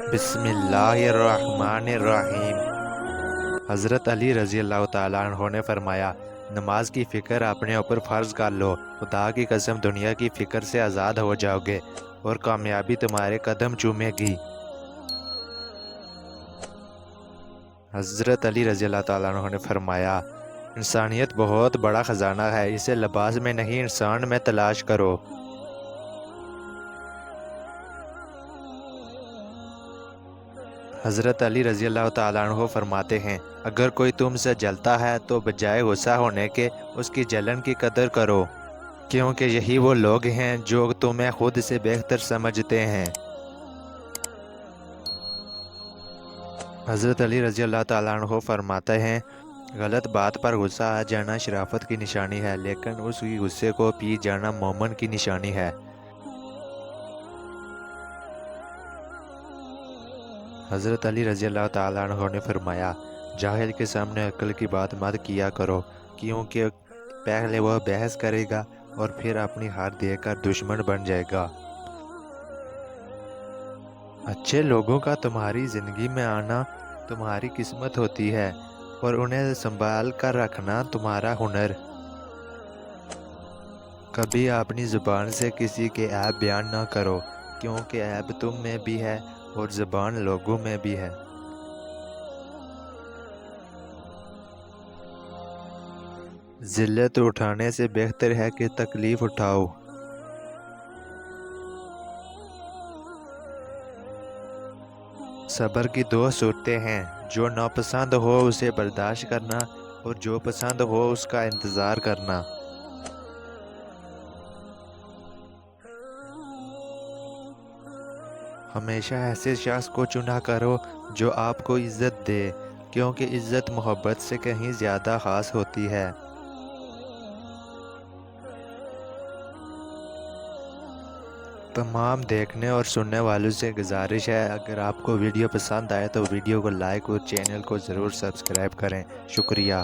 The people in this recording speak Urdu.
بسم اللہ الرحمن الرحیم۔ حضرت علی رضی اللہ تعالیٰ عنہ نے فرمایا، نماز کی فکر اپنے اوپر فرض کر لو، خدا کی قسم دنیا کی فکر سے آزاد ہو جاؤ گے اور کامیابی تمہارے قدم چومے گی۔ حضرت علی رضی اللہ تعالیٰ عنہ نے فرمایا، انسانیت بہت بڑا خزانہ ہے، اسے لباس میں نہیں انسان میں تلاش کرو۔ حضرت علی رضی اللہ تعالیٰ عنہ فرماتے ہیں، اگر کوئی تم سے جلتا ہے تو بجائے غصہ ہونے کے اس کی جلن کی قدر کرو، کیونکہ یہی وہ لوگ ہیں جو تمہیں خود سے بہتر سمجھتے ہیں۔ حضرت علی رضی اللہ تعالیٰ عنہ فرماتے ہیں، غلط بات پر غصہ آ جانا شرافت کی نشانی ہے، لیکن اس کی غصے کو پی جانا مومن کی نشانی ہے۔ حضرت علی رضی اللہ تعالیٰ عنہ نے فرمایا، جاہل کے سامنے عقل کی بات مت کیا کرو، کیونکہ پہلے وہ بحث کرے گا اور پھر اپنی ہار دے کر دشمن بن جائے گا۔ اچھے لوگوں کا تمہاری زندگی میں آنا تمہاری قسمت ہوتی ہے اور انہیں سنبھال کر رکھنا تمہارا ہنر۔ کبھی اپنی زبان سے کسی کے عیب بیان نہ کرو، کیونکہ عیب تم میں بھی ہے اور زبان لوگوں میں بھی ہے۔ ذلت اٹھانے سے بہتر ہے کہ تکلیف اٹھاؤ۔ صبر کی دو صورتیں ہیں، جو ناپسند ہو اسے برداشت کرنا اور جو پسند ہو اس کا انتظار کرنا۔ ہمیشہ ایسے شخص کو چنا کرو جو آپ کو عزت دے، کیونکہ عزت محبت سے کہیں زیادہ خاص ہوتی ہے۔ تمام دیکھنے اور سننے والوں سے گزارش ہے، اگر آپ کو ویڈیو پسند آئے تو ویڈیو کو لائک اور چینل کو ضرور سبسکرائب کریں۔ شکریہ۔